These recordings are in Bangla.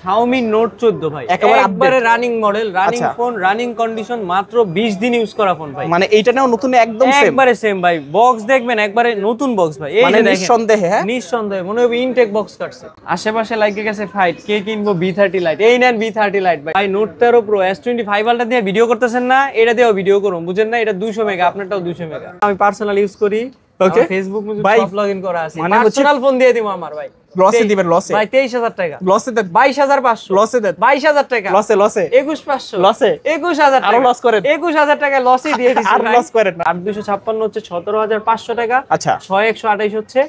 Xiaomi Note 14 ভাই, একবারে running model, running phone, running condition, মাত্র 20 দিন ইউজ করা ফোন ভাই। মানে এইটা নাও নতুন একদম সেম, একবারে সেম ভাই। বক্স দেখবেন একবারে নতুন বক্স ভাই, এই মানে যে দেখেন নিঃসন্দেহে, হ্যাঁ নিঃসন্দেহে মনে হবে ইনটেক বক্স কাটছে। আশেপাশে লাগে গেছে ফাইট, কে কিনবো B30 লাইট, এই নেন B30 লাইট ভাই। Note 13 Pro S25 আলট্রা দিয়ে ভিডিও করতেছেন না, এটা দিয়েও ভিডিও করুন, বুঝেন না? এটা 200 মেগা, আপনারটাও 200 মেগা। আমি পার্সোনাল ইউজ করি, ওকে, ফেসবুক ভাই সব লগইন করা আছে, মানে পার্সোনাল ফোন দিয়ে দিমু আমার ভাই। লসে দিবেন, লসে ভাই 23000 টাকা লসে দেন, 22500 লসে দেন, 22000 টাকা লসে, লসে 21500 লসে, 21000 টাকা আরো লস করেন, 21000 টাকা লসই দিয়ে দিছি আর লস করেন না। 8256 হচ্ছে 17500 টাকা, আচ্ছা 6128 হচ্ছে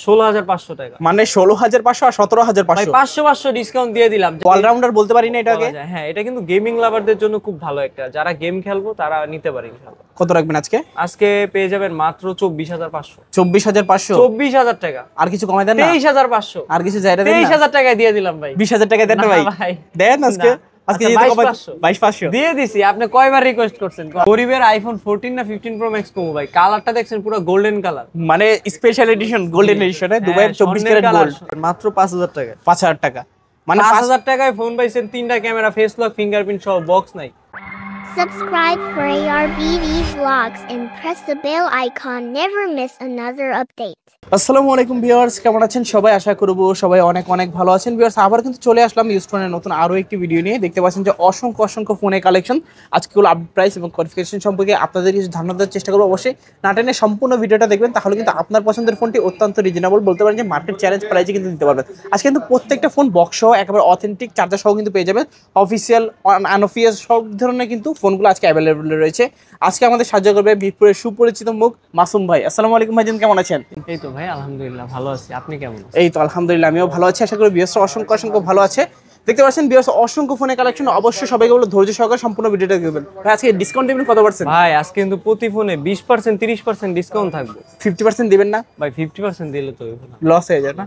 16500 টাকা, মানে 16500 আর 17500 ভাই 500 ডিসকাউন্ট দিয়ে দিলাম। অলরাউন্ডার বলতে পারি না এটাকে? হ্যাঁ, এটা কিন্তু গেমিং লাভারদের জন্য খুব ভালো একটা, যারা গেম খেলবো তারা নিতে পারে ইনশাআল্লাহ। কত রাখবেন আজকে? আজকে পেয়ে যাবেন মাত্র 24500। 24500? 24000 টাকা, আর কিছু কমাই দেন না? 23500, আর কিছু যাইরা দেন না? 23000 টাকায় দিয়ে দিলাম ভাই। 20000 টাকা দেন না ভাই? দেন আজকে, আজকে যেটা কমাই 22500 দিয়ে দিছি। আপনি কয়বার রিকোয়েস্ট করছেন? গরিবের আইফোন 14 না 15 প্রো ম্যাক্স কমু ভাই। কালারটা দেখছেন পুরো গোল্ডেন কালার, মানে স্পেশাল এডিশন, গোল্ডেন এডিশনে দুবাইয়ের 24 ক্যারেট গোল্ড, মাত্র 5000 টাকা। 5000 টাকা, মানে 5000 টাকায় ফোন পাইছেন, তিনটা ক্যামেরা, ফেস লক, ফিঙ্গারপ্রিন্ট সহ, বক্স নাই। Subscribe for ARBD vlogs and press the bell icon. Never miss another update. আসসালামু আলাইকুম ভিউয়ার্স, কেমন আছেন সবাই? আশা করব সবাই অনেক অনেক ভালো আছেন। ভিউয়ার্স, আবার কিন্তু চলে আসলাম ইউজ ফোনের নতুন আরো একটি ভিডিও নিয়ে। দেখতে পাচ্ছেন যে অসংখ্য ফোনের কালেকশন। আজকেগুলো আপডেট প্রাইস এবং কনফিগারেশন সম্পর্কে আপনাদের কিছু ধারণা দেওয়ার চেষ্টা করবো। অবশ্যই না টেনে সম্পূর্ণ ভিডিওটা দেখবেন, তাহলে কিন্তু আপনার পছন্দের ফোনটি অত্যন্ত রিজনেবল, বলতে পারেন যে মার্কেট চ্যালেঞ্জ প্রাইসে কিন্তু দিতে পারবেন। আজকে কিন্তু প্রত্যেকটা ফোন বক্স সহ একেবারে অথেন্টিক চার্জার সহ কিন্তু পেয়ে যাবেন। অফিসিয়াল, আনঅফিসিয়াল সব ধরনের কিন্তু ফোনগুলো আজকে অ্যাভেলেবল রয়েছে। আজকে আমাদের সাহায্য করবে মিরপুরের সুপরিচিত মুখ মাসুম ভাই। আসসালামু আলাইকুম ভাইজান, কেমন আছেন? এই তো ভাই আলহামদুলিল্লাহ ভালো আছি, আপনি কেমন আছেন? এই তো আলহামদুলিল্লাহ আমিও ভালো আছি। আশা করি ভিউয়ার্সরা অসংখ্য ভালো আছে। দেখতে পাচ্ছেন ভিউয়ার্স অসংখ্য ফোনের কালেকশন। অবশ্যই সবাইকে বলবো ধৈর্য সহকারে সম্পূর্ণ ভিডিওটা দেখবেন। ভাই আজকে ডিসকাউন্ট দিবেন কত পার্সেন্ট? ভাই আজকে কিন্তু প্রতি ফোনে 20% 30% ডিসকাউন্ট থাকবে। 50% দিবেন না ভাই? 50% দিলে তো লস হয়ে যায় না?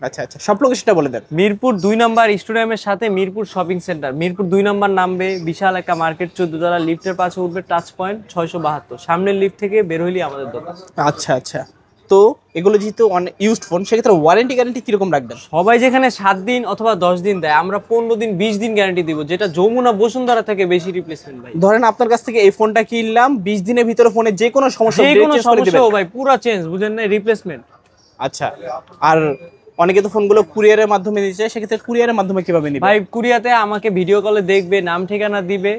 আচ্ছা সব লোকেশনটা বলে দেন। মিরপুর 2 নাম্বার স্টেডিয়ামের সাথে Mirpur shopping centre. Mirpur 2 number নামবে, বিশাল একটা মার্কেট, 14 তলা, লিফটের পাশে উঠবে টাচ পয়েন্ট 672, সামনের লিফট থেকে বের হইলি আমাদের দোকান। আচ্ছা তো এগুলো যেহেতু ইউজড ফোন, সেক্ষেত্রে ওয়ারেন্টি গ্যারান্টি কিরকম রাখবেন? সবাই যেখানে 7 দিন অথবা 10 দিন দেয়, আমরা 15 দিন 20 দিন গ্যারান্টি দিব, যেটা যমুনা বসুন্ধরা থেকে বেশি রিপ্লেসমেন্ট ভাই। ধরেন আপনার কাছ থেকে এই ফোনটা কিনলাম, 20 দিনের ভিতরে ফোনে যে কোনো সমস্যা ভাই পুরো চেঞ্জ, বুঝেন না, রিপ্লেসমেন্ট। আচ্ছা, আর অনেকে তো ফোনগুলো কুরিয়ারের মাধ্যমে দিতে চায়, সেক্ষেত্রে কুরিয়ারের মাধ্যমে কিভাবে নিবে? ভাই কুরিয়াতে আমাকে ভিডিও কলে দেখবে, নাম ঠিকানা দিবে,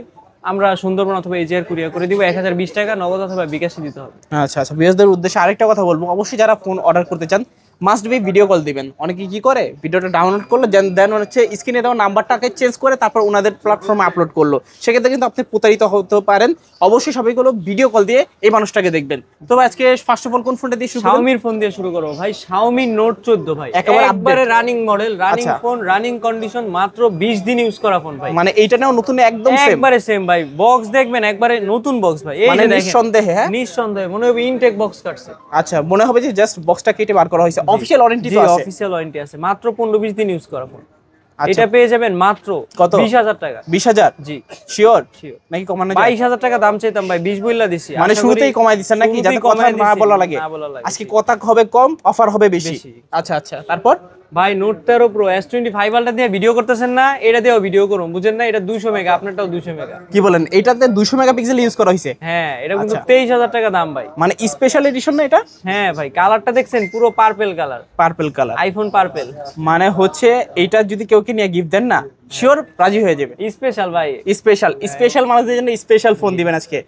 আমরা সুন্দরবন অথবা এজিআর কুরিয়ার করে দিব। 1020 টাকা নগদ অথবা বিকাশে দিতে হবে। আচ্ছা ভিউয়ারদের উদ্দেশ্যে আরেকটা কথা বলবো, অবশ্যই যারা ফোন অর্ডার করতে চান মাস্ট বি ভিডিও কল দিবেন। অনেকে কি করে, ভিডিওটা ডাউনলোড করলো, দেন হচ্ছে স্ক্রিনে দেওয়া নাম্বারটাকে চেঞ্জ করে তারপর ওনাদের প্ল্যাটফর্মে আপলোড করলো, সেক্ষেত্রে কিন্তু আপনি প্রতারিত হতে পারেন। অবশ্যই সবাইগুলো ভিডিও কল দিয়ে এই মানুষটাকে দেখবেন। তো আজকে ফার্স্ট অফ অল কোন ফোনটা দিয়ে শুরু করব? Xiaomi ফোন দিয়ে শুরু করব ভাই। Xiaomi Note 14 ভাই, একবারে running model, running phone, running condition, মাত্র 20 দিন ইউজ করা ফোন ভাই। মানে এইটা নাও নতুন একদম সেম, একবারে সেম ভাই। বক্স দেখবেন একবারে নতুন বক্স ভাই, এই যে দেখেন নিঃসন্দেহে, হ্যাঁ নিঃসন্দেহে মনে হবে ইনটেক বক্স কাটছে। আচ্ছা, মনে হবে যে জাস্ট বক্সটা কেটে বার করা হয়েছে। অফিশিয়াল ওয়ারেন্টি তো আছে? অফিশিয়াল ওয়ারেন্টি আছে, মাত্র 15-20 দিন ইউজ করা ফোন। এটা পেয়ে যাবেন মাত্র কত? 20000 টাকা। 20000? জি শিওর নাকি কমানো যায়? 22000 টাকা দাম চাইতাম ভাই, 20 বইলা দিছি। মানে শুরুতেই কমাই দিছেন নাকি, যাতে কথা না বলা লাগে? আজকে কথা হবে কম, অফার হবে বেশি। আচ্ছা তারপর ভাই Note 13 Pro S25 আলট্রা দিয়ে ভিডিও করতেছেন না, এটা দিয়েও ভিডিও করুন, বুঝেন না? এটা 200 মেগা, আপনারটাও 200 মেগা। কি বলেন, এটাতে 200 মেগাপিক্সেল ইউজ করা হয়েছে? হ্যাঁ, এটা কিন্তু 23000 টাকা দাম ভাই। মানে স্পেশাল এডিশন না এটা? হ্যাঁ ভাই, কালারটা দেখছেন পুরো purple colour, purple colour, iPhone purple. মানে হচ্ছে এইটা যদি কেউ নিয়ে গিফট দেন না, শিওর রাজি হয়ে যাবে। স্পেশাল ভাই, স্পেশাল মানুষদের জন্য স্পেশাল ফোন দিবেন আজকে।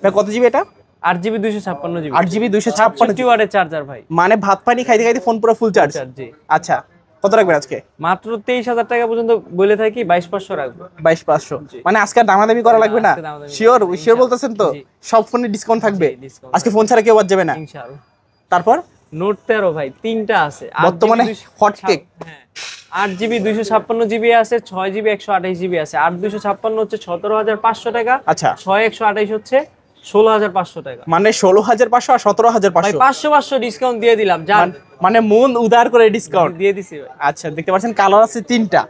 ভাই কত জিবি এটা? 8GB 256GB। 8GB 256 ওয়াটের চার্জার ভাই, মানে ভাত পানি খাইতে ফোন পুরো ফুল চার্জ। জি। আচ্ছা, কত রাখবেন আজকে? মাত্র 23000 টাকা পর্যন্ত বলে থাকি, 22500 রাখবো। 22500? মানে আজকে দামাদামি করা লাগবে না? শিওর বলতেছেন তো? সব ফোনে ডিসকাউন্ট থাকবে আজকে, ফোন ছাড়া কেউ বাদ যাবে না ইনশাআল্লাহ। তারপর Note 13 ভাই, তিনটা আছে বর্তমানে হট কেক। হ্যাঁ, 8GB 256GB আছে, 6GB 128GB আছে। 8256 হচ্ছে 17500 টাকা। আচ্ছা, 6128 হচ্ছে 16500 টাকা। মানে 16500 আর 17500 ভাই 500 ডিসকাউন্ট দিয়ে দিলাম, জান মানে মন উদার করে ডিসকাউন্ট দিয়ে দিছি ভাই। আচ্ছা, দেখতে পাচ্ছেন কালার আছে তিনটা,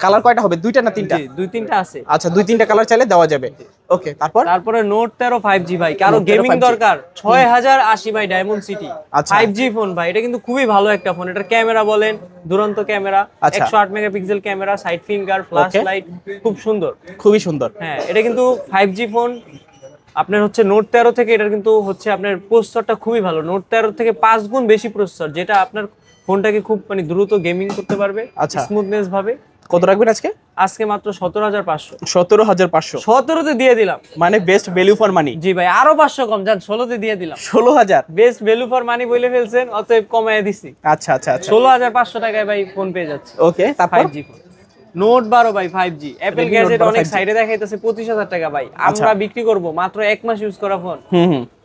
কালার কয়টা হবে, দুইটা না তিনটা? জি, 2-3টা আছে। আচ্ছা 2-3টা কালার চাইলে দেওয়া যাবে। ওকে, তারপরে নোট 13 5G ভাই, কারো Note 13 গেমিং 5G দরকার, 6080 ভাই ডায়মন্ড সিটি আচ্ছা। 5G ফোন ভাই, এটা কিন্তু খুবই ভালো একটা ফোন। এটার ক্যামেরা বলেন দুরন্ত ক্যামেরা, আচ্ছা। 108 megapixel camera, side finger, flash light, খুব সুন্দর। খুবই সুন্দর। হ্যাঁ, এটা কিন্তু 5G ফোন। আপনার হচ্ছে নোট 13 থেকে এটার কিন্তু হচ্ছে আপনার প্রসেসরটা খুবই ভালো, নোট 13 থেকে 5 গুণ বেশি প্রসেসর, যেটা আপনার ফোনটাকে খুব মানে দ্রুত গেমিং করতে পারবে আচ্ছা। স্মুথনেস ভাবে। কত রাখবেন আজকে? আজকে মাত্র 17500। 17500 17তে দিয়ে দিলাম। মানে বেস্ট ভ্যালু ফর মানি। জি ভাই, আরো 500 কম, যান 16তে দিয়ে দিলাম। 16000 বেস্ট ভ্যালু ফর মানি বলে ফেলছেন, অতএব কমায় দিছি। আচ্ছা আচ্ছা আচ্ছা 16500 টাকায় ভাই ফোন পেয়ে যাচ্ছে। ওকে, তারপর 5G ফোন নোট 12 ভাই 5G। Apple Redmi Note gadget 12 অনেক 5G সাইডে দেখাইতেছে 25000 টাকা ভাই, আমরা বিক্রি করব মাত্র 1 মাস ইউজ করা ফোন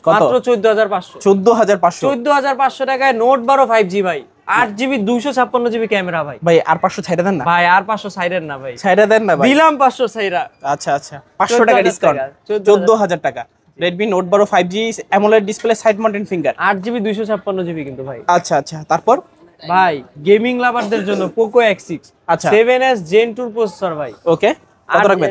কত? মাত্র 14500। 14500 14500 টাকায় নোট 12 5G ভাই, 8GB 256GB ক্যামেরা ভাই। ভাই আর 500 ছাইড়া দেন না? ভাই আর 500 সাইডের না ভাই, ছাইড়া দেন না ভাই। দিলাম 500 সাইরা। আচ্ছা আচ্ছা 500 টাকা ডিসকাউন্ট, 14000 টাকা। Redmi Note 12 5G AMOLED display, side mounted finger, 8GB 256GB কিন্তু ভাই। আচ্ছা আচ্ছা তারপর ভাই গেমিং লাভারদের জন্য Poco X6 আচ্ছা 7S Gen 2 প্রসেসর ভাই। ওকে, কত রাখবেন?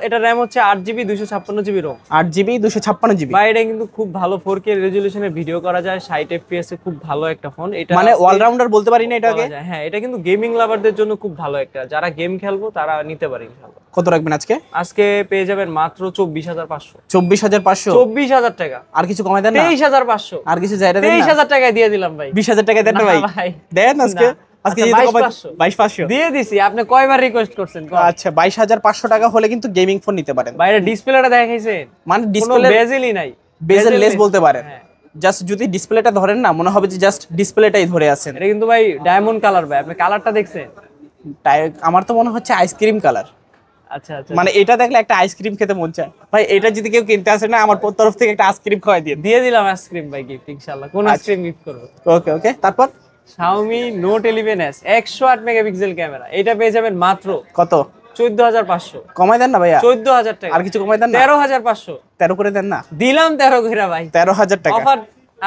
এটা RAM হচ্ছে 8GB 256GB ROM, 8GB 256GB। ভাই এটা কিন্তু খুব ভালো 4K রেজোলিউশনে ভিডিও করা যায়, 60 FPS এ খুব ভালো একটা ফোন। এটা মানে অলরাউন্ডার বলতে পারি না এটাকে? বলা যায়, হ্যাঁ এটা কিন্তু গেমিং লাভারদের জন্য খুব ভালো একটা, যারা গেম খেলবো তারা নিতে পারে ইনশাআল্লাহ। কত রাখবেন আজকে? আজকে পেয়ে যাবেন মাত্র 24500। 24500 24000 টাকা, আর কিছু কমাই দেন না? 23500, আর কিছু চাইড়া দেন না? 23000 টাকায় দিয়ে দিলাম ভাই। 20000 টাকা দেন না ভাই? না ভাই। দেন আজকে। না। আজকে আচ্ছা, যেহেতু কমাই 22500 22500 দিয়ে দিছি, আপনি কয়বার রিকোয়েস্ট করছেন? আচ্ছা 22500 টাকা হলে কিন্তু গেমিং ফোন নিতে পারেন। বাইরে ডিসপ্লেটা দেখাইছেন, মানে কোনো ডিসপ্লে বেজেলই নাই, বেজেল লেস বলতে পারেন। হ্যাঁ। জাস্ট যদি ডিসপ্লেটা ধরেন না, মনে হবে যে জাস্ট ডিসপ্লেটাই ধরে আছেন। এটা কিন্তু ভাই ডায়মন্ড কালার ভাই, আপনি কালারটা দেখছেন? আমার তো মনে হচ্ছে আইসক্রিম কালার। আচ্ছা আচ্ছা, মানে এটা দেখলে একটা আইসক্রিম খেতে মন চায় ভাই। এটা যদি কেউ কিনতে আসে না, আমার তরফ থেকে একটা আইসক্রিম খাওয়াই দিয়ে। দিয়ে দিলাম আইসক্রিম ভাই গিফট ইনশাআল্লাহ। কোন আইসক্রিম গিফট করব? ওকে ওকে, তারপর Xiaomi Note 11s 108 megapixel camera, এটা পেয়ে যাবেন মাত্র কত? 14500। কমাই দেন না ভাইয়া? 14000 টাকা। আর কিছু কমাই দেন না? 13500 13 করে দেন না? দিলাম 13 কইরা ভাই। 13000 টাকা অফার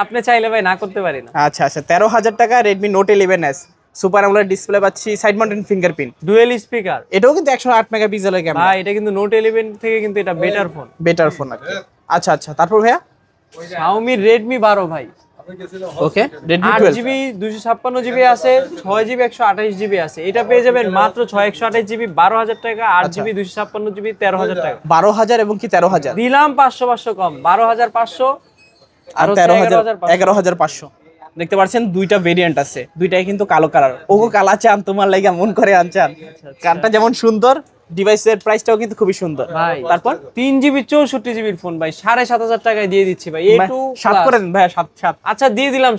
আপনি চাইলে ভাই না করতে পারি না। আচ্ছা আচ্ছা 13000 টাকা Redmi Note 11s super AMOLED display পাচ্ছি, side mounted fingerprint, dual speaker. এটাও কিন্তু 108 মেগাপিক্সেলের ক্যামেরা। ভাই এটা কিন্তু Note 11 থেকে কিন্তু এটা বেটার ফোন। বেটার ফোন আর কি। আচ্ছা আচ্ছা তারপর ভাইয়া Xiaomi Redmi 12 ভাই, ওকে Redmi 12 8GB 256GB আছে, 6GB 128GB আছে, এটা পেয়ে যাবেন মাত্র 6128GB 12000 টাকা, 8GB 256GB 13000 টাকা। 12000 এবং কি 13000 দিলাম 500 কম, 12500 আর আর 13500 11500। দেখতে পাচ্ছেন দুইটা ভেরিয়েন্ট আছে, দুইটাই কিন্তু কালো কালার। ওগো কালা চান তোমার লাগা মন করে আনচান। কানটা যেমন সুন্দর, ডিভাইসের প্রাইসটাও কিন্তু খুবই সুন্দর ভাই। তারপর 3GB 64GB ফোন ভাই 7500 টাকায় দিয়ে দিচ্ছি ভাই। A2 7 করে দেন ভাইয়া, 7 আচ্ছা দিয়ে দিলাম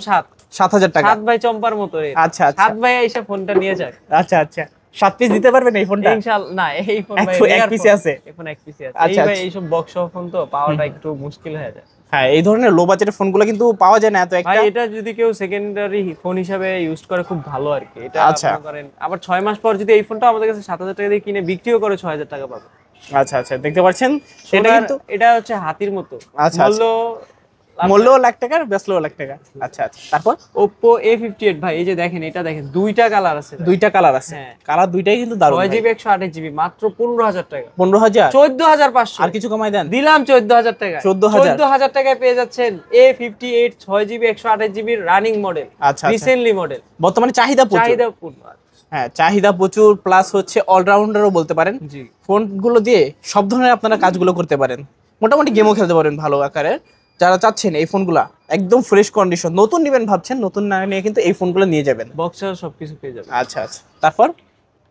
7000 টাকা। 7 ভাই চম্পার মতো রে। আচ্ছা আচ্ছা 7 ভাই এসে ফোনটা নিয়ে যাক। আচ্ছা আচ্ছা 7 পিস দিতে পারবেন এই ফোনটা? ইনশাআল্লাহ। না এই ফোন ভাই এক পিসে আছে? এখন এক পিসে আছে। আচ্ছা, এই ভাই আচ্ছা। এইসব বক্স ফোন তো পাওয়াটা একটু মুশকিল হয়ে যায় হ্যাঁ, এই ধরনের লো বাজেটের ফোনগুলো কিন্তু পাওয়া যায় না এত ভাই। একটা। এটা যদি কেউ সেকেন্ডারি ফোন হিসাবে ইউজ করে খুব ভালো আর কি। এটা আচ্ছা। আপনি করেন আবার 6 মাস পর যদি এই ফোনটা আমাদের কাছে 7000 টাকা দিয়ে কিনে বিক্রিও করে 6000 টাকা পাবে। আচ্ছা আচ্ছা দেখতে পাচ্ছেন সেটা কিন্তু এটা হচ্ছে হাতির মতো আচ্ছা, মূল্য। মূল্যও লাখ টাকার, বেচলেও লাখ টাকা। আচ্ছা আচ্ছা তারপর Oppo A58 ভাই, এই যে দেখেন, এটা দেখেন দুইটা কালার আছে, দুইটা কালার আছে। হ্যাঁ। কালার দুইটাই কিন্তু দারুণ। 6GB 128GB মাত্র 15000 টাকা। 15000 14500 আর কিছু কমাই দেন? দিলাম 14000 টাকা। 14000 14000 টাকায় পেয়ে যাচ্ছেন A58 6GB 128GB running model, আচ্ছা, আচ্ছা। রিসেন্টলি মডেল, বর্তমানে চাহিদা প্রচুর। চাহিদাপূর্ণ। হ্যাঁ চাহিদা প্রচুর, প্লাস হচ্ছে অলরাউন্ডারও বলতে পারেন। জি ফোনগুলো দিয়ে সব ধরনের আপনারা কাজগুলো করতে পারেন, মোটামুটি গেমও খেলতে পারেন ভালো আকারে। যারা চাচ্ছেন এই ফোনগুলা একদম ফ্রেশ কন্ডিশন, নতুন নেবেন ভাবছেন, নতুন না নিয়ে কিন্তু এই ফোনগুলো নিয়ে যাবেন। বক্সার সবকিছু পেয়ে যাবেন। আচ্ছা আচ্ছা তারপর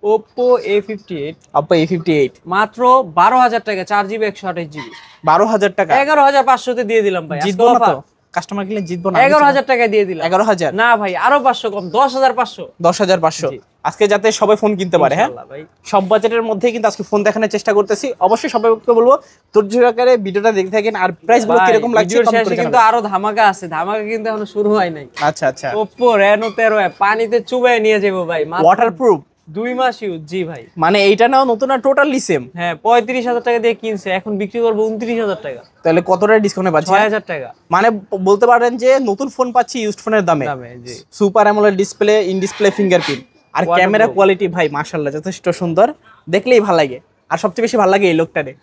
Oppo A58 Oppo A58 মাত্র 12000 টাকা, 4GB 128GB 12000 টাকা। 11500 তে দিয়ে দিলাম ভাই। জিতবো না তো? কাস্টমার কিনলে জিতবো না? 11000 টাকা দিয়ে দিলাম। 11000 না ভাই আরো 500 কম, 10500। 10500 জি। আজকে যাতে সবাই ফোন কিনতে পারে। হ্যাঁ ইনশাআল্লাহ ভাই। সব বাজেটের মধ্যেই কিন্তু আজকে ফোন দেখানোর চেষ্টা করতেছি। অবশ্যই সবাইকে বলবো ধৈর্য সহকারে ভিডিওটা দেখতে থাকেন, আর প্রাইস গুলো ভাই, কিরকম লাগছে ভিডিওর কমেন্ট শেষে করে কিন্তু জানাবেন। আরো ধামাকা আছে, ধামাকা কিন্তু এখনো শুরু হয় নাই। আচ্ছা আচ্ছা Oppo Reno 13 পানিতে চুবাই নিয়ে যাবো ভাই, মাত্র ওয়াটারপ্রুফ 2 মাস ইউজ। জি ভাই। মানে এইটা নাও নতুন আর টোটালি সেম। হ্যাঁ 35000 টাকা দিয়ে কিনছে, এখন বিক্রি করবো 29000 টাকা, তাহলে কত টাকা ডিসকাউন্টে পাচ্ছি? 6000 টাকা মানে বলতে পারেন যে নতুন ফোন পাচ্ছি ইউজড ফোনের দামে। দামে। G super AMOLED display, in display fingerprint, আর ক্যামেরা কোয়ালিটি ভাই মাশাআল্লাহ যথেষ্ট সুন্দর, দেখলেই ভালো লাগে। আর সবচেয়ে বেশি ভালো লাগে এই লোকটারে।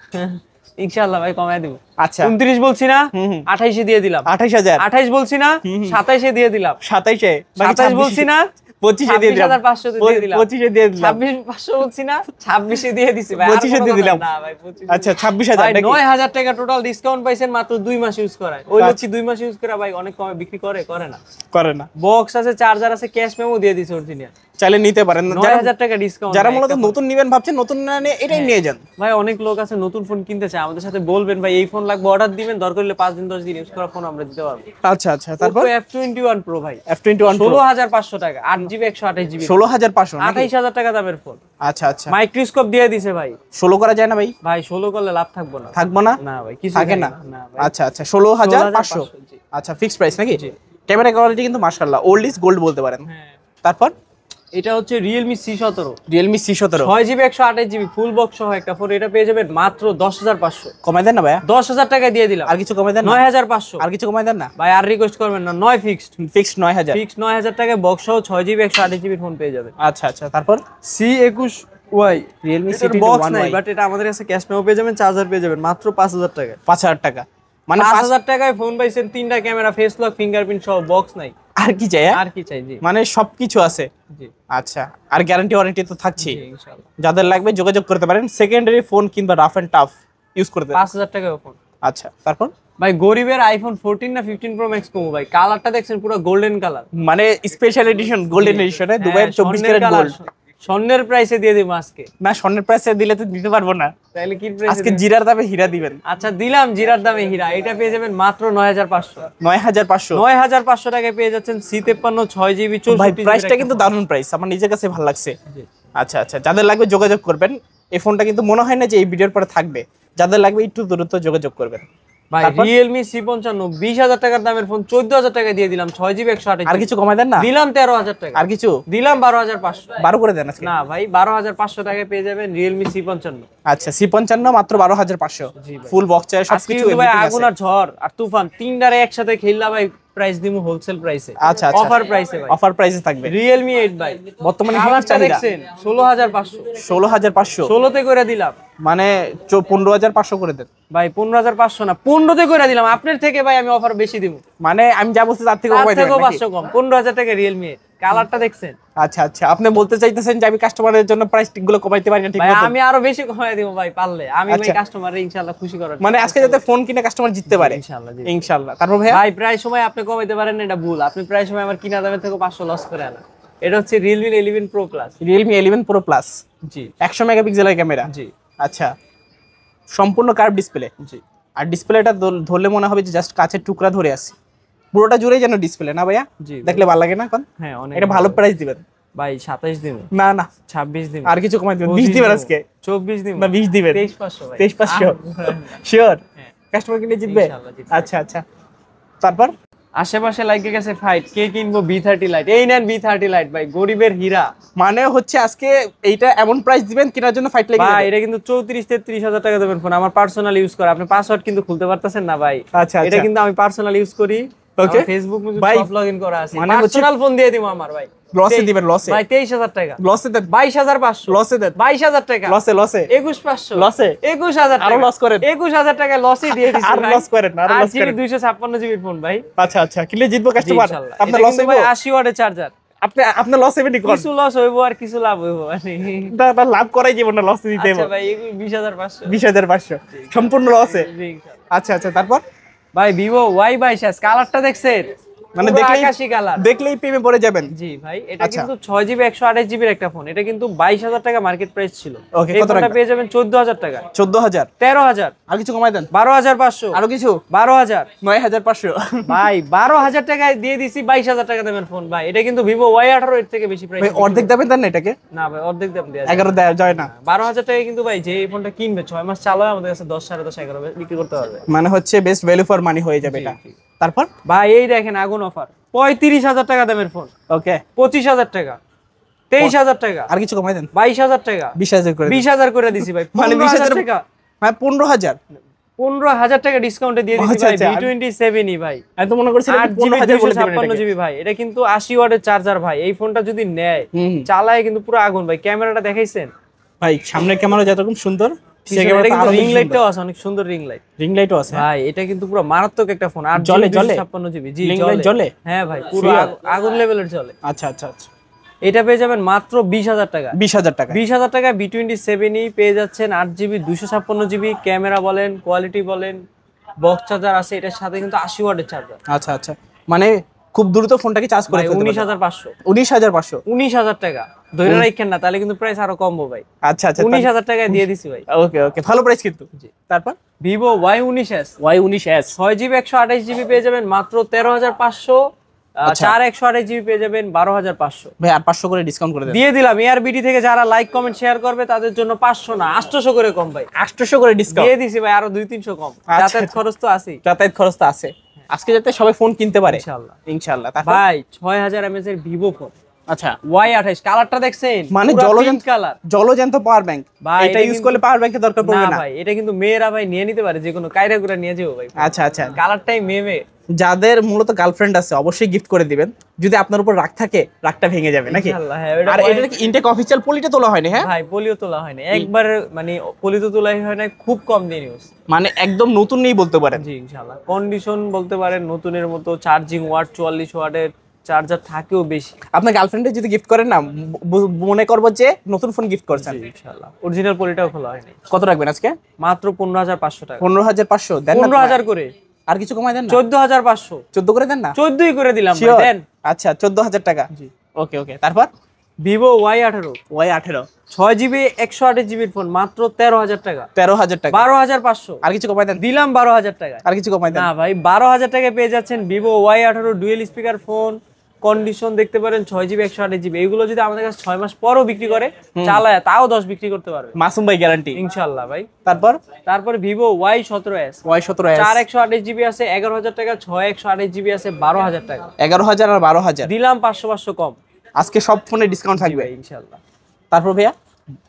ইনশাআল্লাহ ভাই কমায় দেব। আচ্ছা 29 বলছি না, 28 এ দিয়ে দিলাম। 28000। 28 বলছি না, 27 এ দিয়ে দিলাম। 27 এ 27 বলছি না, 25 এ দিয়ে দিলাম। 26500 দিয়ে দিলাম। 25 এ দিয়ে দিলাম। 26500 বলছি না, 26 এ দিয়ে দিছি ভাই। 25 এ দিয়ে দিলাম। না ভাই 25। আচ্ছা 26000 ভাই নাকি? 9000 টাকা টোটাল ডিসকাউন্ট পাইছেন মাত্র 2 মাস ইউজ করায়। ওই লোক কি 2 মাস ইউজ করে ভাই অনেক কমে বিক্রি করে না। করে না। বক্স আছে, চার্জার আছে, ক্যাশ মেমো দিয়ে দিছে অরিজিনাল। চাইলে নিতে পারেন। 9000 টাকা ডিসকাউন্ট। যারা মূলত নতুন নেবেন ভাবছেন, নতুন না নিয়ে এটাই নিয়ে যান। ভাই অনেক লোক আছে নতুন ফোন কিনতে চায়, আমাদের সাথে বলবেন ভাই এই ফোন লাগবে, অর্ডার দিবেন, দরকার হলে 5 দিন 10 দিন ইউজ করা ফোন আমরা দিতে পারবো। আচ্ছা আচ্ছা তারপর F21 Pro ভাই, F21 Pro 16500 টাকা, 8GB 128GB, 16500 নাকি? 28000 টাকা দামের ফোন। আচ্ছা আচ্ছা মাইক্রোস্কোপ দিয়ে দিছে ভাই। 16 করা যায় না ভাই? ভাই 16 করলে লাভ থাকবো না। থাকবো না? না ভাই কিছু থাকে না। ভাই। আচ্ছা আচ্ছা 16500। জি। আচ্ছা ফিক্সড প্রাইস নাকি? ক্যামেরা কোয়ালিটি কিন্তু মাশাআল্লাহ ওল্ড ইজ গোল্ড বলতে পারেন। হ্যাঁ। তারপর এটা হচ্ছে Realme C17, Realme C17 6GB 128GB full box সহ একটা ফোন। এটা পেয়ে যাবেন মাত্র 10500। কমাই দেন না ভাইয়া? 10000 টাকা দিয়ে দিলাম। আর কিছু কমাই দেন না? 9500। আর কিছু কমাই দেন না? ভাই আর রিকোয়েস্ট করবেন না, 9 ফিক্সড। ফিক্সড 9000। ফিক্সড 9000 টাকায় বক্স সহ 6GB 128GB ফোন পেয়ে যাবেন। আচ্ছা আচ্ছা তারপর C21Y, Realme এটার বক্স নাই, C21Y বাট এটা আমাদের কাছে ক্যাশ মেমো পেয়ে যাবেন, চার্জার পেয়ে যাবেন মাত্র 5000 টাকায়। 5000 টাকা মানে 5000 টাকায় ফোন পাইছেন, 3টা ক্যামেরা, ফেস লক, ফিঙ্গারপ্রিন্ট সহ, বক্স নাই। আর কি চাই? আর কি চাই? জি মানে সবকিছু আছে। জি আচ্ছা আর গ্যারান্টি ওয়ারেন্টি তো থাকছেই। জি, ইনশাআল্লাহ। যাদের লাগবে যোগাযোগ করতে পারেন। সেকেন্ডারি ফোন কিংবা রাফ এন্ড টাফ ইউজ করতে। 5000 টাকায় ফোন। আচ্ছা তারপর ভাই গরিবের আইফোন 14 না 15 প্রো ম্যাক্স কমো ভাই, কালারটা দেখছেন পুরো গোল্ডেন কালার, মানে স্পেশাল এডিশন গোল্ডেন এডিশনে দুবাইয়ের 24 ক্যারেট গোল্ড। স্বর্ণের প্রাইসে দিয়ে দিব আজকে। না স্বর্ণের প্রাইসে দিলে তো দিতে পারবো না। তাহলে কি প্রাইসে? আজকে জিরার দামে হীরা দিবেন। আচ্ছা দিলাম জিরার দামে হীরা। এটা পেয়ে যাবেন মাত্র 9500। 9500 9500 টাকায় পেয়ে যাচ্ছেন C53 6GB 64GB। ভাই প্রাইসটা কিন্তু দারুণ প্রাইস, আমার নিজের কাছে ভালো লাগছে। আচ্ছা আচ্ছা যাদের লাগবে যোগাযোগ করবেন। এই ফোনটা কিন্তু মনে হয় না যে এই ভিডিওর পরে থাকবে। যাদের লাগবে একটু দ্রুত যোগাযোগ করবেন। ভাই Realme C55 20000 টাকার দামের ফোন 14000 টাকা দিয়ে দিলাম, 6GB 128GB। আর কিছু কমাই দেন না? দিলাম 13000 টাকা। আর কিছু দিলাম 12500। 12 করে দেন আজকে। না ভাই 12500 টাকায় পেয়ে যাবেন Realme C55। আচ্ছা C55 মাত্র 12500 জি ভাই। ফুল বক্স চাই আজকে সবকিছু কিন্তু ভাই everything আগুন আছে। আর ঝড় আর তুফান তিনটারে একসাথে খেললা ভাই, প্রাইস দিমু হোলসেল প্রাইসে। আচ্ছা আচ্ছা অফার প্রাইসে ভাই, অফার প্রাইসে থাকবে। Realme 8 ভাই বর্তমানে হিট কালারটা চাহিদা। দেখছেন 16500। 16500 16 তে করে দিলাম মানে 15500 করে দেন ভাই। 15500 না 15 তে করে দিলাম। আপনার থেকে ভাই আমি অফার বেশি দিমু, মানে আমি যা বলছি তার থেকে তার কমাই দেবেন থেকেও নাকি? 500 কম। 15000 টাকা Realme 8 কালারটা দেখছেন আচ্ছা আচ্ছা আপনি বলতে চাইতেছেন যে আমি কাস্টমারের জন্য প্রাইস গুলো কমাইতে পারি না ঠিক ভাই? মতো? আমি আরো বেশি কমায় দিব ভাই পারলে। আমি ভাই আচ্ছা। কাস্টমারে ইনশাআল্লাহ খুশি করার মানে আজকে যাতে ফোন কিনে কাস্টমার জিততে পারে ইনশাআল্লাহ। জি ইনশাআল্লাহ। তারপর ভাইয়া ভাই প্রায় সময় আপনি কমাইতে পারেন না, এটা ভুল। আপনি প্রায় সময় আমার কিনা দামের থেকে 500 লস করে আনা। এটা হচ্ছে Realme 11 Pro Plus। Realme 11 Pro Plus জি 100 মেগাপিক্সেলের ক্যামেরা। জি আচ্ছা সম্পূর্ণ কার্ভ ডিসপ্লে। জি আর ডিসপ্লেটা ধরলে মনে হবে যে জাস্ট কাচের টুকরা ধরে আছে, পুরোটা জুড়েই যেন ডিসপ্লে না ভাইয়া? জি দেখলে ভালো লাগে না? কোন হ্যাঁ অনেক এটা ভালো প্রাইস দিবেন ভাই। 27 দিন, না না 26 দিন, আর কিছু কমাই দিবেন? 20 দিবেন আজকে? 24 দিন না 20 দিবেন? 23500 ভাই। 23500 শিওর হ্যাঁ। কাস্টমার কিনে জিতবে? ইনশাআল্লাহ জিতবে। আচ্ছা আচ্ছা তারপর আশেপাশে লাইকে গেছে ফাইট, কে কিনবো B30 লাইট। এই নেন B30 লাইট ভাই, গরিবের হীরা মানে হচ্ছে আজকে এইটা এমন প্রাইস দিবেন কেনার জন্য ফাইট লেগে ভাই। যাবে। এটা কিন্তু 34-33 হাজার টাকা দেবেন ফোন, আমার পার্সোনাল ইউজ করে। আপনি পাসওয়ার্ড কিন্তু খুলতে পারতেছেন না ভাই। আচ্ছা এটা আচ্ছা কিন্তু আমি পার্সোনাল ইউজ করি, ওকে ফেসবুক ভাই, সব লগইন করা আছে। মানে হচ্ছে পার্সোনাল ফোন দিয়ে দিমু আমার ভাই। লসে দিবেন লসে ভাই 23000 টাকা, লসে দেন 22500, লসে দেন 22000 টাকা, লসে লসে 21500, লসে 21000 টাকা, আরো লস করেন 21000 টাকা লসই দিয়ে দিছি আর ভাই। লস করেন আরো লস করেন। 256 জিবি ফোন ভাই। আচ্ছা আচ্ছা কিনলে জিতবো কাস্টমার। ইনশাআল্লাহ। আপনার এটা লস কিন্তু হইবো? ভাই 80 ওয়াটের চার্জার। আপনি লস হইবে নি কোন? কিছু লস হইবো আর কিছু লাভ হইবো মানে। না লাভ করাই জীবন না, লস দিতে আচ্ছা হবে। ভাই 20500। 20500 সম্পূর্ণ লসে। জি, ইনশাআল্লাহ। আচ্ছা আচ্ছা তারপর ভাই Vivo Y22 কালারটা দেখছেন, মানে পুরো দেখলেই আকাশী কালার। দেখলেই প্রেমে পড়ে যাবেন। জি ভাই এটা আচ্ছা। কিন্তু 6GB 128GB এর একটা ফোন। এটা কিন্তু 22000 টাকা মার্কেট প্রাইস ছিল। ওকে, এই কত ফোনটা রাখবেন? পেয়ে যাবেন 14000 টাকা, 14000 13000, আর কিছু কমাই দেন? 12500, আরো কিছু 12000 9500 ভাই 12000 টাকায় দিয়ে দিছি 22000 টাকা দামের ফোন ভাই। এটা কিন্তু Vivo Y18 এর থেকে বেশি প্রাইস। ভাই অর্ধেক দামে দেন না এটাকে? না ভাই অর্ধেক দাম দেয়া 11 দেওয়া যায় না? 12000 টাকায় কিন্তু ভাই যে এই ফোনটা কিনবে 6 মাস চালায় আমাদের কাছে 10 10.5 11 বিক্রি করতে পারবে। মানে হচ্ছে বেস্ট ভ্যালু ফর মানি হয়ে যাবে এটা। তারপর ভাই এই দেখেন আগুন অফার, 35000 টাকা দামের ফোন, ওকে 25000 টাকা, 23000 টাকা, আর কিছু কমাই দেন? 22000 টাকা, 20000 করে 20000 করে দিছি ভাই। মানে 15000 20000 টাকা, মানে 15000 15,000 টাকা ডিসকাউন্টে দিয়ে দিচ্ছি আচ্ছা, ভাই আচ্ছা, V27 ভাই। আমি তো মনে করছিলাম 8GB 15,000 বলে দিবেন 256 এটাকে। জিবি ভাই, এটা কিন্তু 80 ওয়াটের চার্জার ভাই। এই ফোনটা যদি নেয় চালায় কিন্তু পুরো আগুন ভাই। ক্যামেরাটা দেখাইছেন ভাই সামনের ক্যামেরা যতরকম সুন্দর সে এটা ক্যামেরাটা কিন্তু আরো রিং লাইটটাও আছে, অনেক সুন্দর রিং লাইট। রিং লাইটও আছে ভাই এটা কিন্তু পুরো মারাত্মক একটা ফোন। 8GB জ্বলে, জ্বলে? 256 জিবি। জি Ring light জ্বলে? হ্যাঁ ভাই, পুরো Sure? আগুন লেভেলের জ্বলে। আচ্ছা আচ্ছা আচ্ছা এটা পেয়ে যাবেন মাত্র 20,000 টাকা। 20,000 টাকা 20,000 টাকা V27 পেয়ে যাচ্ছেন। 8GB 256 জিবি ক্যামেরা বলেন, কোয়ালিটি বলেন, বক্স চার্জার আছে এটার সাথে, কিন্তু 80 ওয়াটের চার্জার। আচ্ছা আচ্ছা মানে খুব দ্রুত ফোনটাকে চার্জ করে ভাই ফেলতে পারবেন। 19,500 19,500 19,000 টাকা ধরে রাখেন না, তাহলে কিন্তু প্রাইস আরো কমবো ভাই। আচ্ছা আচ্ছা 19,000 টাকায় দিয়ে দিছি ভাই। ওকে ওকে ভালো প্রাইস কিন্তু। জি। তারপর Vivo Y19s Y19s 6GB 128GB পেয়ে যাবেন মাত্র 13,500। আচ্ছা। 4 128GB পেয়ে যাবেন 12,500 ভাই আর 500 করে ডিসকাউন্ট করে দেন। দিয়ে দিলাম। ARBD থেকে যারা লাইক কমেন্ট শেয়ার করবে তাদের জন্য 500 না 800 করে কম ভাই। 800 করে ডিসকাউন্ট দিয়ে দিছি ভাই, আরো 2-300 কম। আচ্ছা, যাতায়াত আচ্ছা। খরচ তো আছেই যাতায়াত খরচ তো আছে আজকে, যাতে সবাই ফোন কিনতে পারে ইনশাআল্লাহ। ইনশাআল্লাহ। তারপর ভাই 6000 mAh এর ভিভো ফোন আচ্ছা Y28 কালারটা দেখছেন, মানে কালার জলজান্ত পাওয়ার ব্যাংক, ভাই, এটা এটা ইউজ কিন্তু- করলে পাওয়ার ব্যাংকের দরকার পড়বে না না। ভাই, এটা কিন্তু মেয়েরা ভাই নিয়ে নিতে পারে, যে কোনো কায়রা করে নিয়ে যাবো ভাই। আচ্ছা আচ্ছা কালারটাই মেয়ে। যাদের মূলত গার্লফ্রেন্ড আছে অবশ্যই গিফট করে দিবেন। যদি আপনার উপর রাগ থাকে রাগটা ভেঙে যাবে নাকি? ইনশাআল্লাহ, হ্যাঁ। আর এটা কি ইনটেক অফিশিয়াল পলিটা তোলা হয়নি? হ্যাঁ ভাই পলিও তোলা হয়নি একবার, মানে পলি তো তোলাই হয় না, খুব কম দিন ইউজ। মানে একদম নতুন নেই বলতে পারেন। জি ইনশাআল্লাহ। কন্ডিশন বলতে পারেন নতুনের মতো। চার্জিং ওয়াট 44 ওয়াটের চার্জার থাকেও বেশি। আপনার গার্লফ্রেন্ডে যদি গিফট করেন না, মনে করবো যে নতুন ফোন গিফট করছেন। জি ইনশাআল্লাহ। অরিজিনাল পলিটাও খোলা হয়নি। কত রাখবেন আজকে? মাত্র 15,500 টাকা। 15,500 দেন না? 15,000 করে। আর কিছু কমাই দেন না? 14,500 14 করে দেন না? 14ই করে দিলাম ভাই, Sure? দেন। আচ্ছা 14,000 টাকা। জি। ওকে ওকে তারপর Vivo Y18 Y18 6GB 128GB phone মাত্র 13,000 টাকা। 13,000 টাকা। 12,500 আর কিছু কমাই দেন? দিলাম 12,000 টাকা। আর কিছু কমাই দেন? না ভাই, 12,000 টাকায় পেয়ে যাচ্ছেন Vivo Y18 dual speaker phone. Condition দেখতে পারেন 6GB 128GB। এগুলো যদি আমাদের কাছে 6 মাস পরও বিক্রি করে, চালায় তাও 10 বিক্রি করতে পারবে মাসুম ভাই গ্যারান্টি ইনশাআল্লাহ ভাই। তারপর ভিভো Y17s Y17s 4 128GB আছে 11,000 টাকা, 6 128GB আছে 12,000 টাকা। 11,000 আর 12,000 দিলাম 500 কম আজকে সব ফোনে ডিসকাউন্ট থাকবে ইনশাআল্লাহ। তারপর ভাইয়া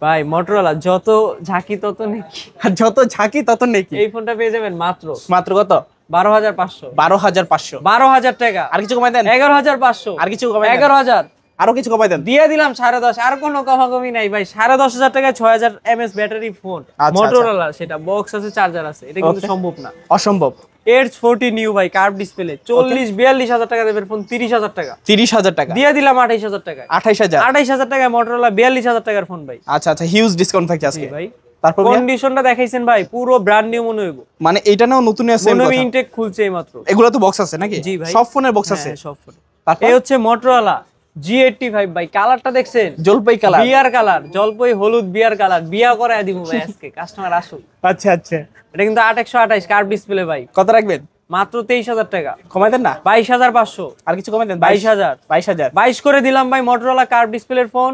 ভাই মোটরোলা যত ঝাঁকি তত নেকি। আর যত ঝাঁকি তত নেকি। এই ফোনটা পেয়ে যাবেন মাত্র মাত্র কত? 12,500 12,500 12,000 টাকা। আর কিছু কমাই দেন? 11,500 আর কিছু কমাই দেন? 11,000 আরো কিছু কমাই দেন? দিয়ে দিলাম 10,500। আর কোনো কমাকমি নাই ভাই। 10,500 টাকায় 6,000 mAh ব্যাটারি ফোন আচ্ছা, মোটরোলা, সেটা বক্স আছে চার্জার আছে, এটা কিন্তু Okay. সম্ভব না। অসম্ভব। Edge 40 নিউ ভাই, কার্ভ ডিসপ্লে 40-42,000 টাকা দেবের ফোন 30,000 টাকা 30,000 টাকা। দিয়ে দিলাম 28,000 টাকায়। 28,000 28,000 টাকায় মোটরোলা 42,000 টাকার ফোন ভাই। আচ্ছা আচ্ছা হিউজ ডিসকাউন্ট থাকছে আজকে ভাই তারপর ভাইয়া? কন্ডিশনটা দেখাইছেন ভাই, পুরো ব্র্যান্ড নিউ মনে হইব। মানে এইটা নাও নতুন আছে মনে হবে ইনটেক খুলছে এই মাত্র। এগুলো তো বক্স আছে নাকি? জি ভাই। সব ফোনের বক্স আছে। হ্যাঁ, সব ফোন। তারপর এই হচ্ছে মোটরোলা G85 ভাই। কালারটা দেখছেন, জলপাই কালার। বিয়ার কালার, জলপাই হলুদ বিয়ার কালার। বিয়া করায় দিব ভাই আজকে, কাস্টমার আসুক। আচ্ছা আচ্ছা এটা কিন্তু 8/128 কার্ভ ডিসপ্লে ভাই, কত রাখবেন? মাত্র 23,000 টাকা। কমাই দেন না? 22,500 আর কিছু কমাই দেন? 22,000 22,000 22 করে দিলাম ভাই। মোটরোলা কার্ভ ডিসপ্লের ফোন,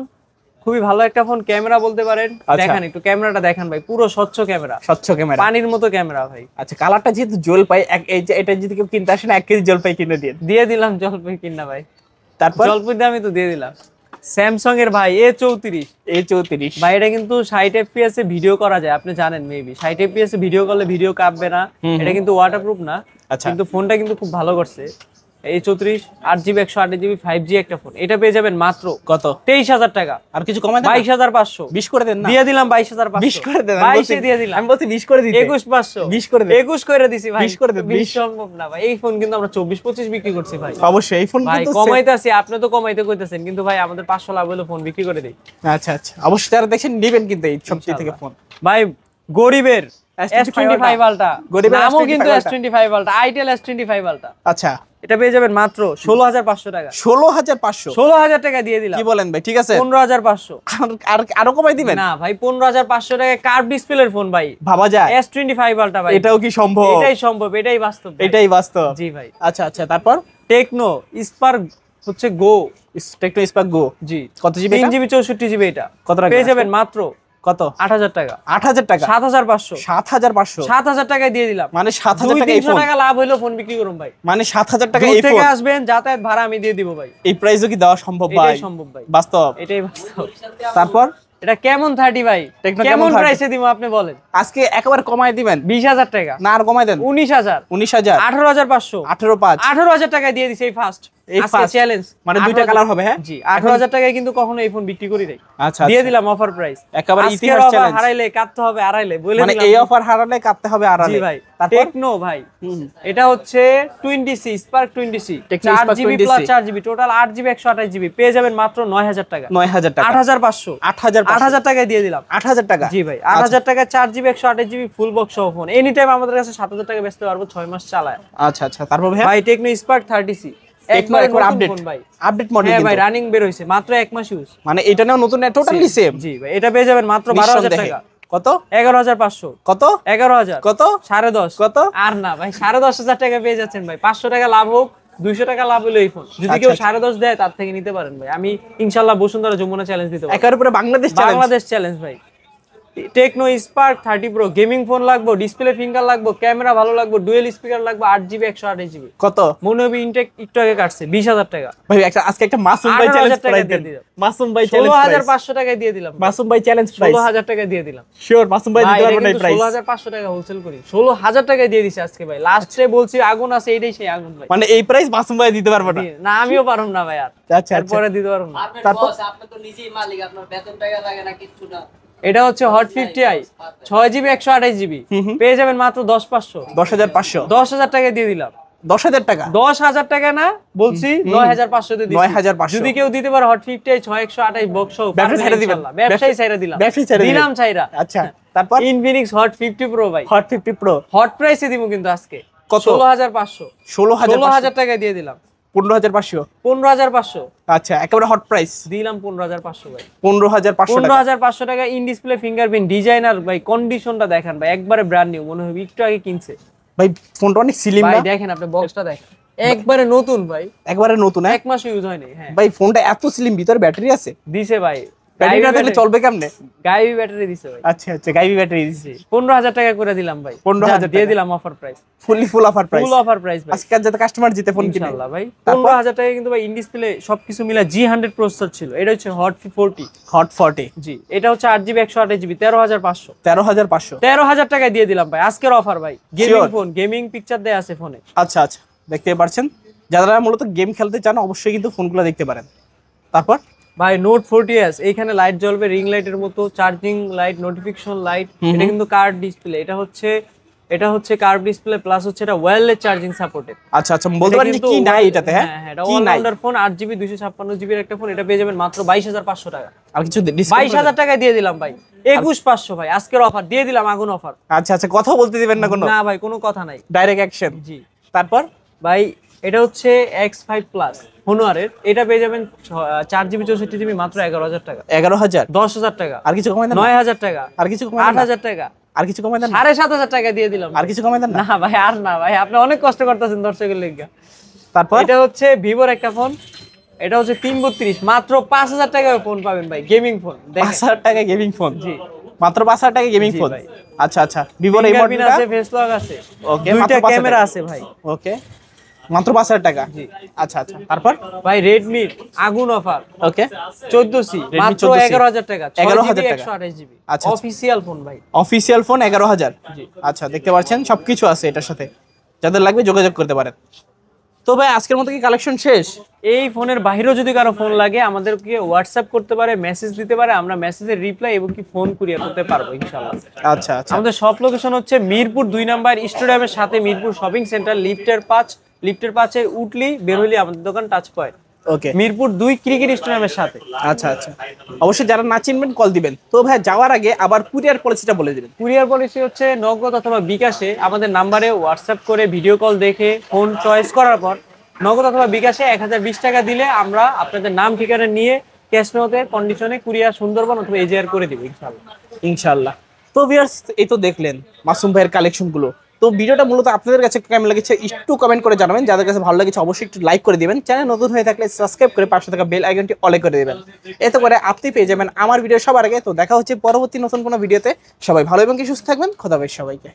খুবই ভালো একটা ফোন। ক্যামেরা বলতে পারেন, আচ্ছা। দেখান একটু ক্যামেরাটা দেখান ভাই, পুরো স্বচ্ছ ক্যামেরা, স্বচ্ছ ক্যামেরা। পানির মতো ক্যামেরা ভাই। আচ্ছা কালারটা যেহেতু জলপাই, এই যে এটা যদি কেউ কিনতে আসে না 1 কেজি জলপাই কিনে দিন। দিয়ে দিলাম জলপাই কিনা ভাই, তারপর জলপাই দামই তো দিয়ে দিলাম। স্যামসাং এর ভাই A34 A34 ভাই, এটা কিন্তু 60 fps এ ভিডিও করা যায়, আপনি জানেন মেবি। 60 fps এ ভিডিও করলে ভিডিও কাঁপবে না। এটা কিন্তু ওয়াটারপ্রুফ না, আচ্ছা। কিন্তু ফোনটা কিন্তু খুব ভালো করছে। A34 8GB 128GB 5G একটা ফোন, এটা পেয়ে যাবেন মাত্র কত? 23,000 টাকা। আর কিছু কমাই দেন? 22,500 20 করে দেন না? দিয়ে দিলাম 22,500 20 করে দেন। 22 এ দিয়ে দিলাম। আমি বলছি 20 করে দিতে। 21,500 20 করে দেন। 21 করে দিছি ভাই। 20 করে দেন, 20 সম্ভব না ভাই। এই ফোন কিন্তু আমরা 24-25 বিক্রি করছি ভাই। অবশ্যই এই ফোন ভাই কিন্তু কমাইতেছি, আপনি তো কমাইতে কইতেছেন, কিন্তু ভাই আমাদের 500 লাভ হলো ফোন বিক্রি করে দেই। আচ্ছা আচ্ছা অবশ্যই যারা দেখেন নেবেন কিন্তু এই সবচেয়ে থেকে ফোন। ভাই গরিবের S25 আলটা, গরিবের নামও কিন্তু S25 S25 আলটা, আইটেল S25 আলটা। আচ্ছা এটা পেয়ে যাবেন মাত্র 16,500 টাকা। 16,500 16,000 টাকা দিয়ে দিলাম। কি বলেন ভাই? ঠিক আছে 15,500 আর আরো কমাই দিবেন? না ভাই, 15,500 টাকায় কার্ভ ডিসপ্লের ফোন ভাই, ভাবা যায়? S25 আলটা ভাই। এটাও কি সম্ভব? এটাই সম্ভব, এটাই বাস্তব ভাই। এটাই বাস্তব। জি ভাই। আচ্ছা আচ্ছা তারপর টেকনো স্পার্ক হচ্ছে গো, টেকনো স্পার্ক গো জি কত জিবি? 3GB 64GB এটা কত রাখবেন পেয়ে যাবেন মাত্র কত? 8,000 টাকা। 8,000 টাকা? 7,500 7,500 7,000 টাকায় দিয়ে দিলাম। মানে 7,000 টাকা এই 200-300 ফোন? টাকা লাভ হইলো ফোন বিক্রি করুন ভাই। মানে 7,000 টাকা দূর এই ফোন? থেকে আসবেন, যাতায়াত ভাড়া আমি দিয়ে দিব ভাই। এই প্রাইসও কি দেওয়া সম্ভব ভাই? এটাই সম্ভব ভাই, বাস্তব। এটাই বাস্তব। তারপর এটা কেমন 30 ভাই, Tecno কেমন Camon 30? প্রাইসে দিব আপনি বলেন? আজকে একেবারে কমায় দিবেন 20,000 টাকা, না আর কমায় দেন? 19,000, 19,000, 18,500, 18,500, 18,000 টাকায় দিয়ে দিছে এই ফার্স্ট। এই আজকে first। চ্যালেঞ্জ, মানে দুইটা কালার হবে। হ্যাঁ জি, 18,000 টাকায় কিন্তু কখনো এই ফোন বিক্রি করি নাই। আচ্ছা দিয়ে দিলাম অফার প্রাইস, একেবারে আজকের ইতিহাস offer চ্যালেঞ্জ। হারাইলে কাটতে হবে আড়াইলে বলে মানে দিলাম। এই অফার হারালে কাটতে হবে জি আড়ালে। ভাই, তারপর টেকনো ভাই, এটা হচ্ছে 20C spark 20C, Tecno Spark 4GB 20C plus 4GB, total 8GB 128GB, পেয়ে যাবেন মাত্র 9,000 টাকা। 9,000 টাকা, 8,500, 8,500 টাকায় দিয়ে দিলাম। 8,000 টাকা। জি ভাই, 8,000 টাকায় 4GB 128GB ফুল বক্স সহ ফোন, এনি টাইম আমাদের কাছে 7,000 টাকা বেচতে পারবো 6 মাস চালায়। আচ্ছা আচ্ছা, তারপর ভাই ভাই টেকনো স্পার্ক 30C টেকনো একবার একবার নতুন আপডেট, ফোন ভাই। আপডেট মডেল হ্যাঁ ভাই, কিন্তু। রানিং বের হইছে মাত্র 1 মাস ইউজ। মানে এটা নাও নতুন টোটালি সেম। জি ভাই, এটা পেয়ে যাবেন মাত্র 12,000 নিঃসন্দেহে। টাকা। কত? 11,500, কত? 11,000, কত? 10.5, কত? আর না ভাই, 10,500 টাকা পেয়ে যাচ্ছেন ভাই। 500 টাকা লাভ হোক, 200 টাকা লাভ হলো এই ফোন। যদি কেউ 10.5 দেয় তার থেকে নিতে পারেন ভাই। আমি ইনশাআল্লাহ বসুন্ধরা যমুনা চ্যালেঞ্জ দিতে পারবো। একেবারে পুরো বাংলাদেশ চ্যালেঞ্জ। বাংলাদেশ চ্যালেঞ্জ ভাই। Tecno Spark 30 pro gaming phone লাগবে, ডিসপ্লে ফিঙ্গার লাগবে, ক্যামেরা ভালো লাগবে, ডুয়েল স্পিকার লাগবে, 8GB 128GB। কত? মনে হবে ইনটেক একটু আগে কাটছে 20,000 টাকা। ভাই আজকে একটা মাসুম ভাই 18,000 চ্যালেঞ্জ টাকা প্রাইস দিয়ে দেন। দিলাম। মাসুম ভাই চ্যালেঞ্জ প্রাইস। 16,500 টাকায় দিয়ে দিলাম। মাসুম ভাই চ্যালেঞ্জ প্রাইস। 16,000 টাকা দিয়ে দিলাম। শিওর মাসুম ভাই দিতে পারবেন এই প্রাইস। 16,500 টাকা হোলসেল করি, 16,000 টাকায় দিয়ে দিছে আজকে ভাই। লাস্টে বলছি আগুন আছে, এইটাই সেই আগুন ভাই। মানে এই প্রাইস মাসুম ভাই দিতে পারবে না। না আমিও পারুম না ভাই আর। আচ্ছা আচ্ছা, পরে দিতে পারুম না। তারপর আপনি তো নিজেই মালিক, আপনার বেতন টাকা লাগে না কিচ্ছু না। এটা হচ্ছে হট 50i 6GB 128GB, পেয়ে যাবেন মাত্র 10,500। 10,500, 10,000 টাকা দিয়ে দিলাম। 10,000 টাকা, 10,000 টাকা না বলছি, 9,500 তে দিছি। 9,500 যদি কেউ দিতে পারে হট 50i 6128 বক্স সহ, ব্যবসা ছেড়ে দিবেন। ইনশাআল্লাহ। ব্যবসায়ী ছাইরা দিলাম, ব্যবসায়ী ছেড়ে দিবেন। দিলাম ছাইরা। আচ্ছা তারপর ইনফিনিক্স হট 50 প্রো ভাই, হট 50 প্রো হট প্রাইসে দিব কিন্তু আজকে। কত? 16,500, 16,500, 16,000 টাকা দিয়ে দিলাম। 15,500। 15,500 আচ্ছা একেবারে হট প্রাইস দিলাম। 15,500 ভাই, 15,500 টাকা। 15,500 টাকা ইন ডিসপ্লে ফিঙ্গারপ্রিন্ট ডিজাইনার ভাই। কন্ডিশনটা দেখেন ভাই, একবারে ব্র্যান্ড নিউ, মনে হবে একটু আগে কিনছে ভাই ফোনটা অনেক স্লিম ভাই। না? দেখেন আপনি বক্সটা দেখেন, একবারে নতুন ভাই, একবারে নতুন। হ্যাঁ 1 মাস ইউজ হয়নি। হ্যাঁ ভাই ফোনটা এত স্লিম, ভিতরে ব্যাটারি আছে? দিছে ভাই, ব্যাটারিটা তাহলে চলবে কেমনে? গাইবি ব্যাটারি দিছে ভাই। আচ্ছা আচ্ছা, গাইবি ব্যাটারি দিছি। 15,000 টাকা করে দিলাম ভাই। 15,000 দিয়ে টাকা। দিলাম offer price, full offer price. Full offer price ভাই। আজকে যাতে কাস্টমার জিতে ফোন কিনে। ইনশাআল্লাহ ভাই। তারপর? 15,000 টাকা কিন্তু ভাই ইন ডিসপ্লে সবকিছু মিলা G100 প্রসেসর ছিল। এটা হচ্ছে হট 40। হট 40, জি, এটা হচ্ছে 8GB 128GB, 13,500। 13,500। 13,000 টাকায় দিয়ে দিলাম ভাই, আজকের অফার ভাই। Gaming Sure. Phone, gaming picture দেয়া আছে ফোনে। আচ্ছা আচ্ছা, দেখতে পাচ্ছেন যারা মূলত গেম খেলতে চান অবশ্যই কিন্তু ফোনগুলো দেখতে পারেন। তারপর ভাই নোট 40s, এইখানে লাইট জ্বলবে রিং লাইটের মতো, চার্জিং লাইট, নোটিফিকেশন লাইট। এটা কিন্তু কার্ভ ডিসপ্লে, এটা হচ্ছে কার্ভ ডিসপ্লে প্লাস হচ্ছে এটা ওয়্যারলেস চার্জিং সাপোর্টেড। আচ্ছা আচ্ছা, বলতে পারেন যে কি নাই এটাতে? হ্যাঁ এটা কি নাই? অলরাউন্ডার ফোন, 8GB 256GB এর একটা ফোন। এটা পেয়ে যাবেন মাত্র 22,500 টাকা। আর কিছু 22,000 টাকায় দিয়ে দিলাম ভাই। 21,500 ভাই, আজকের অফার দিয়ে দিলাম, আগুন অফার। আচ্ছা আচ্ছা, কথা বলতে দিবেন না কোনো? না ভাই, কোনো কথা নাই, ডাইরেক্ট অ্যাকশন। জি তারপর ভাই, এটা হচ্ছে X5 প্লাস হোনোয়ারের। এটা পেয়ে যাবেন 4GB 64GB মাত্র 11,000 টাকা। 11,000, 10,000 টাকা, আর কিছু কমাই দেন না? 9,000 টাকা, আর কিছু কমাই দেন না? 8,000 টাকা, আর কিছু কমাই দেন না? 7,500 টাকা দিয়ে দিলাম। আর কিছু কমাই দেন না? না ভাই, আর না ভাই, আপনি অনেক কষ্ট করতেছেন দর্শকের লেগে। তারপর এটা হচ্ছে ভিভোর একটা ফোন, এটা হচ্ছে 332, মাত্র 5,000 টাকায় ফোন পাবেন ভাই, গেমিং ফোন। দেখেন 5,000 টাকা গেমিং ফোন? জি, মাত্র 5,000 টাকা গেমিং জি ফোন। ভাই। আচ্ছা আচ্ছা, ভিভোর এই ফিঙ্গারপ্রিন্ট মডেলটা। আছে, ফেস লক আছে, ওকে, দুইটা মাত্র 5,000 ক্যামেরা টাকা। আছে ভাই। ওকে, মাত্র 5,000 টাকা। জি। আচ্ছা আচ্ছা, তারপর ভাই রেডমি আগুন অফার ওকে 14C Redmi মাত্র 14C 11,000 টাকা, 11,000 টাকা। 128GB আচ্ছা। অফিশিয়াল ফোন ভাই। Official phone 11,000। জি। আচ্ছা, দেখতে পাচ্ছেন সবকিছু আছে এটার সাথে, যাদের লাগবে যোগাযোগ করতে পারেন। তো ভাই আজকের মতো কি কালেকশন শেষ? এই ফোনের বাইরেও যদি কারো ফোন লাগে আমাদেরকে হোয়াটসঅ্যাপ করতে পারে, মেসেজ দিতে পারে, আমরা মেসেজের রিপ্লাই এবং কি ফোন কুরিয়ার করতে পারবো ইনশাআল্লাহ। আচ্ছা আচ্ছা, আমাদের সব লোকেশন হচ্ছে মিরপুর 2 নাম্বার স্টেডিয়ামের সাথে, মিরপুর শপিং সেন্টার, লিফটের 5 উঠলি বের হইলি আমাদের দোকান টাচ পয়েন্ট। ওকে, মিরপুর 2 ক্রিকেট স্টেডিয়ামের সাথে। আচ্ছা আচ্ছা, অবশ্যই যারা না চিনবেন কল দিবেন। তো ভাই যাওয়ার আগে আবার কুরিয়ার পলিসিটা বলে দিবেন। কুরিয়ার পলিসি হচ্ছে নগদ অথবা বিকাশে আমাদের নাম্বারে হোয়াটসঅ্যাপ করে ভিডিও কল দেখে ফোন চয়েস করার পর নগদ অথবা বিকাশে 1020 টাকা দিলে আমরা আপনাদের নাম ঠিকানা নিয়ে ক্যাশ মেমোতে কন্ডিশনে কুরিয়ার সুন্দরবন অথবা এজিআর করে দিব ইনশাআল্লাহ। ইনশাআল্লাহ। তো ভিউয়ার্স, এই তো দেখলেন মাসুম ভাইয়ের কালেকশনগুলো। তো ভিডিওটা মূলত আপনাদের কাছে কেমন লেগেছে একটু কমেন্ট করে জানাবেন। যাদের কাছে ভালো লেগেছে অবশ্যই একটু লাইক করে দিবেন। চ্যানেল নতুন হয়ে থাকলে সাবস্ক্রাইব করে পাশে থাকা বেল আইকনটি অলে করে দিবেন। এতে করে আপনি পেয়ে যাবেন আমার ভিডিও সবার আগে। তো দেখা হচ্ছে পরবর্তী নতুন কোনো ভিডিওতে। সবাই ভালো এবং কি সুস্থ থাকবেন। খোদা হাফেজ সবাইকে।